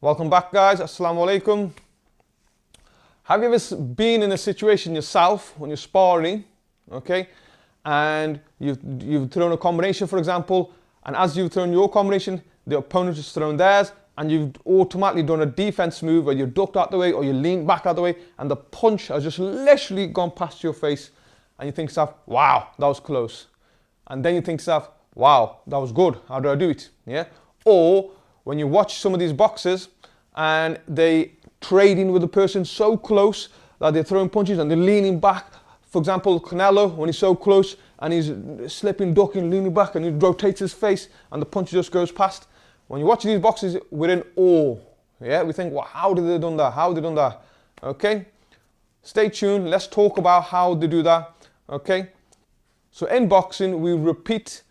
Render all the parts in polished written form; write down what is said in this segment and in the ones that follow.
Welcome back, guys. Assalamu alaikum. Have you ever been in a situation yourself when you're sparring, okay, and you've thrown a combination, for example, and as you've thrown your combination, the opponent has thrown theirs, and you've automatically done a defense move where you ducked out the way or you leaned back out the way, and the punch has just literally gone past your face, and you think to yourself, wow, that was close. And then you think to yourself, wow, that was good. How do I do it? Yeah. Or when you watch some of these boxers and they trading with the person so close that they're throwing punches and they're leaning back. For example, Canelo, when he's so close and he's slipping, ducking, leaning back, and he rotates his face and the punch just goes past. When you watch these boxers, we're in awe. Yeah, we think, well, how did they done that? How did they done that? Okay, stay tuned. Let's talk about how they do that. Okay, so in boxing, we repeat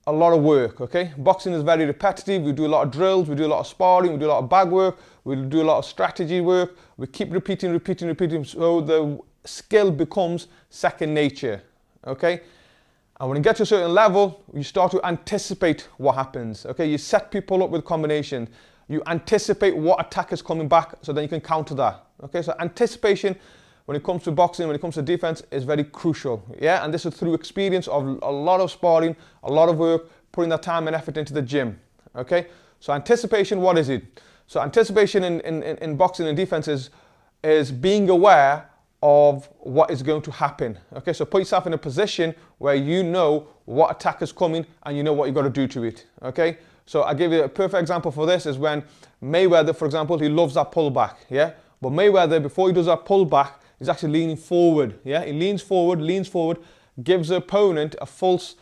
a lot of work, okay? Boxing is very repetitive. We do a lot of drills, we do a lot of sparring, we do a lot of bag work, we do a lot of strategy work. We keep repeating, so the skill becomes second nature, okay? And when you get to a certain level, you start to anticipate what happens, okay? You set people up with combinations. You anticipate what attack is coming back so then you can counter that, okay? So anticipation, when it comes to boxing, when it comes to defense, is very crucial, yeah? And this is through experience of a lot of sparring, a lot of work, putting that time and effort into the gym, okay? So anticipation, what is it? So anticipation in boxing and defense is being aware of what is going to happen, okay? So put yourself in a position where you know what attack is coming and you know what you got to do to it, okay? So I give you a perfect example for this is when Mayweather, for example, he loves that pullback, yeah? But Mayweather, before he does that pullback, he's actually leaning forward, yeah? He leans forward, gives the opponent a false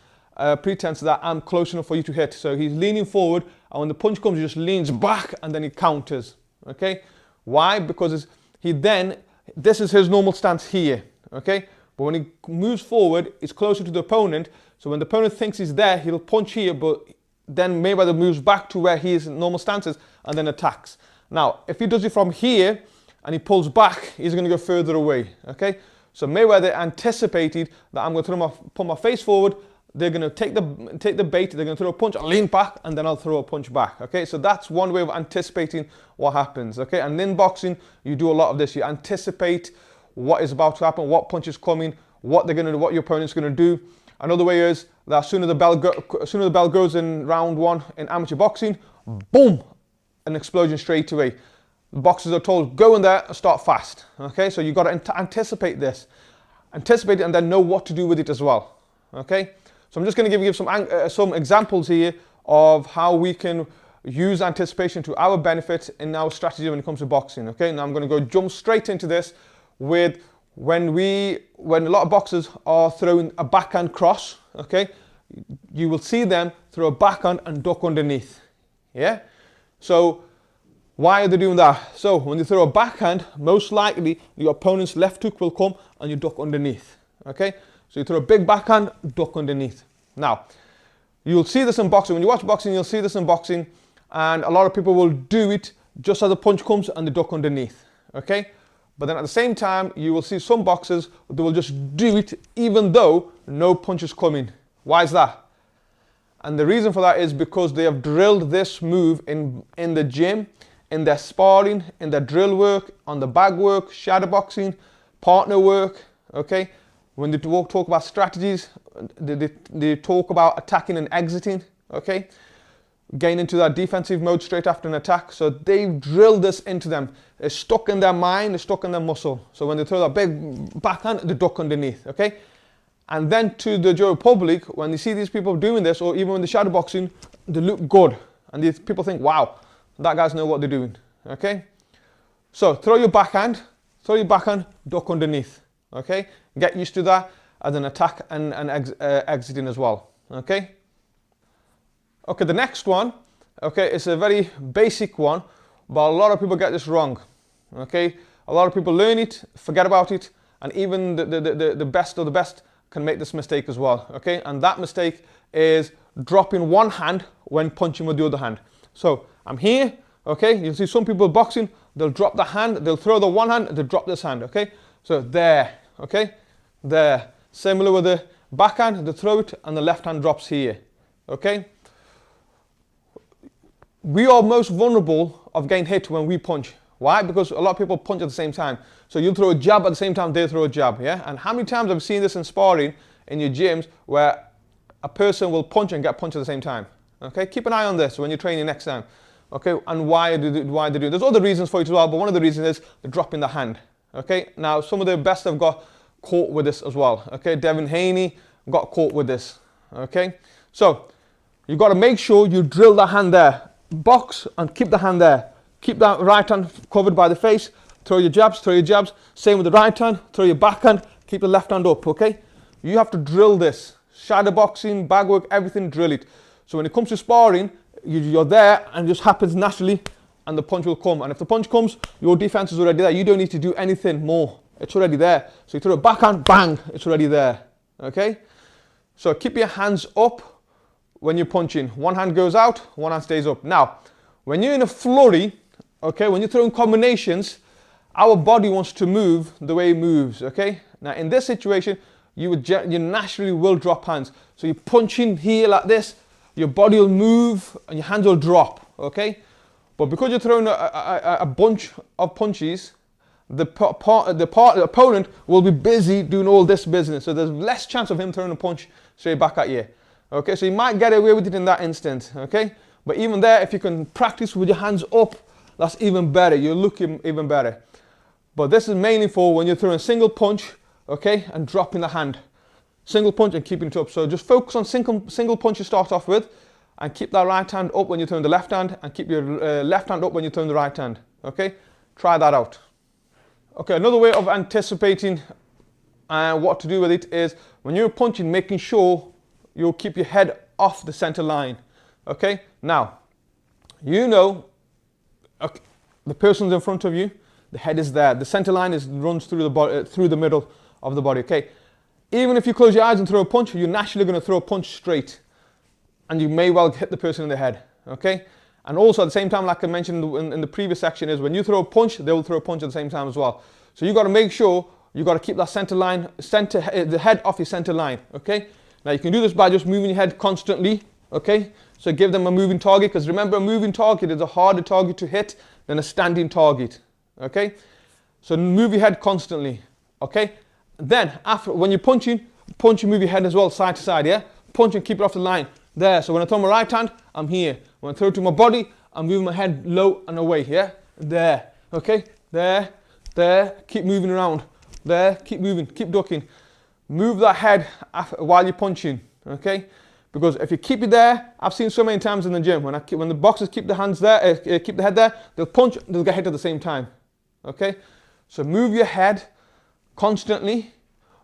pretense that I'm close enough for you to hit. So he's leaning forward, and when the punch comes, he just leans back, and then he counters, okay? Why? Because this is his normal stance here, okay? But when he moves forward, it's closer to the opponent, so when the opponent thinks he's there, he'll punch here, but then Mayweather moves back to where his normal stance is, and then attacks. Now, if he does it from here, and he pulls back, he's going to go further away, okay? So Mayweather anticipated that I'm going to put my face forward, they're going to take the bait, they're going to throw a punch, I'll lean back, and then I'll throw a punch back, okay? So that's one way of anticipating what happens, okay? And in boxing, you do a lot of this. You anticipate what is about to happen, what punch is coming, what they're going to do, what your opponent's going to do. Another way is that as soon as the bell goes in round one in amateur boxing, boom, an explosion straight away. Boxers are told, go in there and start fast, okay? So you've got to anticipate this. Anticipate it and then know what to do with it as well, okay? So I'm just going to give you some examples here of how we can use anticipation to our benefit in our strategy when it comes to boxing, okay? Now I'm going to jump straight into this with when a lot of boxers are throwing a backhand cross, okay? You will see them throw a backhand and duck underneath, yeah? So why are they doing that? So when you throw a backhand, most likely your opponent's left hook will come and you duck underneath, okay? So you throw a big backhand, duck underneath. Now, you'll see this in boxing. When you watch boxing, you'll see this in boxing, and a lot of people will do it just as the punch comes and they duck underneath, okay? But then at the same time, you will see some boxers, they will just do it even though no punch is coming. Why is that? And the reason for that is because they have drilled this move in the gym, in their sparring, in their drill work, on the bag work, shadow boxing, partner work, okay? When they talk about strategies, they talk about attacking and exiting, okay? Getting into that defensive mode straight after an attack. So they've drilled this into them. It's stuck in their mind, it's stuck in their muscle. So when they throw that big backhand, they duck underneath, okay? And then to the general public, when you see these people doing this, or even in the shadow boxing, they look good. And these people think, wow, that guys know what they're doing, okay? So throw your backhand, duck underneath, okay? Get used to that as an attack and exiting as well, okay? Okay, the next one, okay, it's a very basic one, but a lot of people get this wrong, okay? A lot of people learn it, forget about it, and even the best of the best can make this mistake as well, okay? And that mistake is dropping one hand when punching with the other hand. So I'm here, okay? You'll see some people boxing, they'll drop the hand, they'll throw the one hand, they'll drop this hand, okay? So there, okay? There. Similar with the backhand, they throw it and the left hand drops here, okay? we are most vulnerable of getting hit when we punch. Why? Because a lot of people punch at the same time. So you'll throw a jab at the same time they throw a jab, yeah? And how many times I've seen this in sparring in your gyms where a person will punch and get punched at the same time? Okay, keep an eye on this when you're training next time. Okay, and why they do it. There's other reasons for it as well, but one of the reasons is the drop in the hand. Okay, now some of the best have got caught with this as well. Okay, Devin Haney got caught with this. Okay, so you've got to make sure you drill the hand there. Box and keep the hand there. Keep that right hand covered by the face. Throw your jabs, throw your jabs. Same with the right hand. Throw your backhand. Keep the left hand up, okay? You have to drill this. Shadow boxing, bag work, everything, drill it. So when it comes to sparring, you're there and it just happens naturally and the punch will come. And if the punch comes, your defense is already there. You don't need to do anything more. It's already there. So you throw a backhand, bang, it's already there, okay? So keep your hands up when you're punching. One hand goes out, one hand stays up. Now, when you're in a flurry, okay, when you're throwing combinations, our body wants to move the way it moves, okay? Now, in this situation, you naturally will drop hands. So you're punching here like this, your body will move and your hands will drop, okay? But because you're throwing a bunch of punches, the opponent will be busy doing all this business. So there's less chance of him throwing a punch straight back at you. Okay, so you might get away with it in that instant, okay? But even there, if you can practice with your hands up, that's even better. You're looking even better. But this is mainly for when you're throwing a single punch, okay, and dropping the hand. Single punch and keeping it up. So just focus on single punch to start off with, and keep that right hand up when you're throwing the left hand, and keep your left hand up when you're throwing the right hand, okay? Try that out. Okay, another way of anticipating what to do with it is when you're punching, making sure you'll keep your head off the center line, okay? Now, you know, okay, the person's in front of you, the head is there, the center line runs through the body, through the middle of the body, okay? Even if you close your eyes and throw a punch, you're naturally going to throw a punch straight, and you may well hit the person in the head, okay? And also at the same time, like I mentioned in the previous section, is when you throw a punch, they will throw a punch at the same time as well. So you got to make sure you got to keep that center line, the head off your center line, okay? Now you can do this by just moving your head constantly, okay? So give them a moving target, because remember, a moving target is a harder target to hit than a standing target, okay? So move your head constantly, okay? Then after, when you're punching, move your head as well, side to side, yeah? Punch and keep it off the line. There, so when I throw my right hand, I'm here. When I throw it to my body, I'm moving my head low and away, yeah? There, okay? There, keep moving around. There, keep moving, keep ducking. Move that head while you're punching, okay? Because if you keep it there, I've seen so many times in the gym, when the boxers keep the hands there, keep the head there, they'll punch, they'll get hit at the same time, okay? So move your head constantly,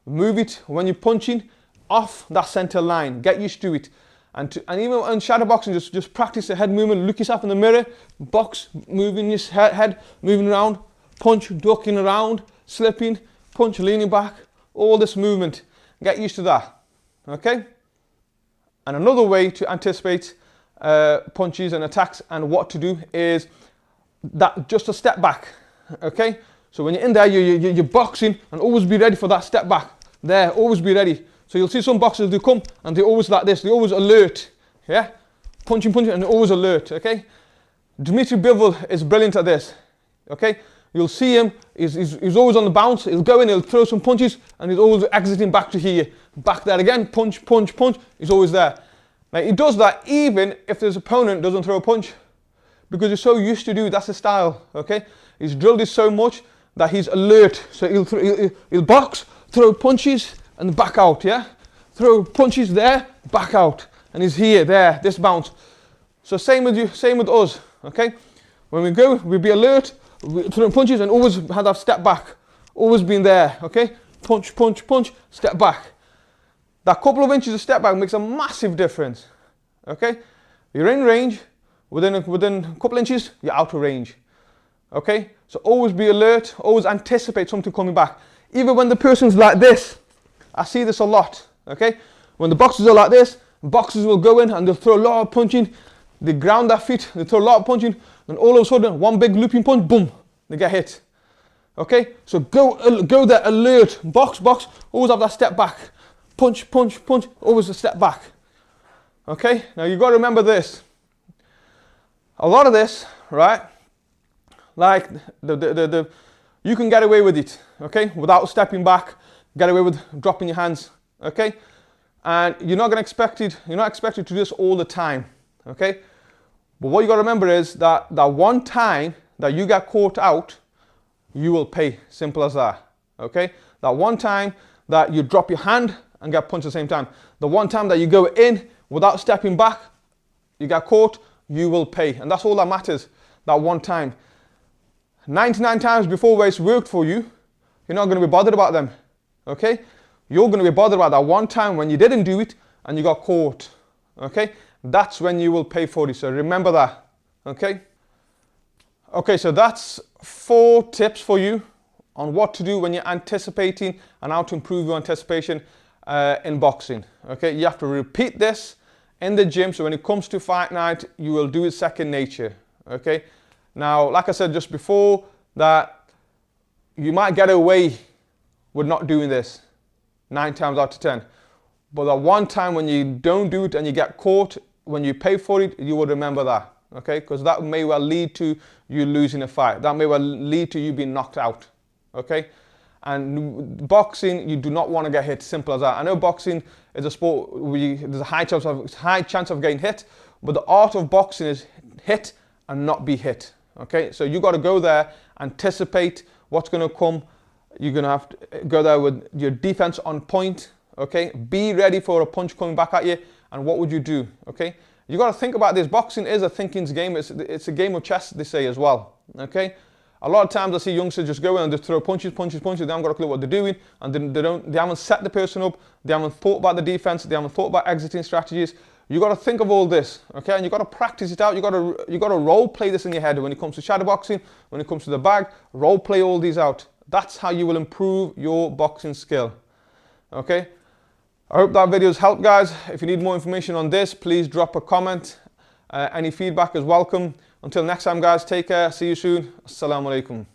move it when you're punching off that center line, get used to it. And even in shadow boxing, just practice the head movement, look yourself in the mirror, box, moving your head, moving around, punch, ducking around, slipping, punch, leaning back, all this movement. Get used to that, okay? And another way to anticipate punches and attacks and what to do is that just a step back, okay? So when you're in there, you're boxing, and always be ready for that step back. There, always be ready. So you'll see some boxers, they come and they're always like this, they're always alert, yeah? Punching, and they're always alert, okay? Dmitry Bivol is brilliant at this, okay? You'll see him, he's always on the bounce, he'll go in, he'll throw some punches, and he's always exiting back to here. Back there again, punch, punch, punch, he's always there. Now he does that even if his opponent doesn't throw a punch, because he's so used to do it, that's his style, okay? He's drilled it so much that he's alert, so he'll box, throw punches, and back out, yeah? Throw punches there, back out. And he's here, there, this bounce. So same with you, same with us, okay? When we go, we'll be alert, we throw punches and always have that step back. Always being there, okay? Punch, punch, punch, step back. That couple of inches of step back makes a massive difference, okay? You're in range, within a couple inches, you're out of range, okay? So always be alert, always anticipate something coming back. Even when the person's like this, I see this a lot, okay? When the boxers are like this, boxers will go in and they'll throw a lot of punching, they ground their feet, they throw a lot of punching, and all of a sudden, one big looping punch, boom, they get hit, okay? So go there, alert, box, always have that step back, punch, punch, punch, always a step back, okay? Now you've got to remember this. a lot of this, right, like you can get away with it, okay, without stepping back, get away with dropping your hands, okay, and you're not expected to do this all the time, okay, but what you got to remember is that one time that you get caught out, you will pay. Simple as that, okay. That one time that you drop your hand and get punched at the same time, the one time that you go in without stepping back, you get caught, you will pay. And that's all that matters, that one time. 99 times before where it's worked for you, you're not going to be bothered about them, okay? You're going to be bothered about that one time when you didn't do it and you got caught, okay? That's when you will pay for it, so remember that, okay? Okay, so that's 4 tips for you on what to do when you're anticipating and how to improve your anticipation in boxing, okay? You have to repeat this in the gym, so when it comes to fight night, you will do it second nature, okay? Now, like I said just before, that you might get away with not doing this 9 times out of 10. But the one time when you don't do it and you get caught, when you pay for it, you will remember that, okay? Because that may well lead to you losing a fight. That may well lead to you being knocked out, okay? And boxing, you do not want to get hit, simple as that. I know boxing is a sport where there's a high chance of getting hit, but the art of boxing is hit and not be hit, okay? So you got to go there, anticipate what's going to come. You're going to have to go there with your defense on point, okay? Be ready for a punch coming back at you, and what would you do, okay? You got to think about this. Boxing is a thinking's game. It's a game of chess, they say as well, okay? A lot of times I see youngsters just go in and just throw punches. They haven't got a clue what they're doing, and they haven't set the person up. They haven't thought about the defense. They haven't thought about exiting strategies. You got to think of all this, okay? And you got to practice it out. You got to role play this in your head when it comes to shadow boxing, when it comes to the bag. Role play all these out. That's how you will improve your boxing skill, okay? I hope that video has helped, guys. If you need more information on this, please drop a comment. Any feedback is welcome. Until next time, guys, take care. See you soon. Assalamu alaikum.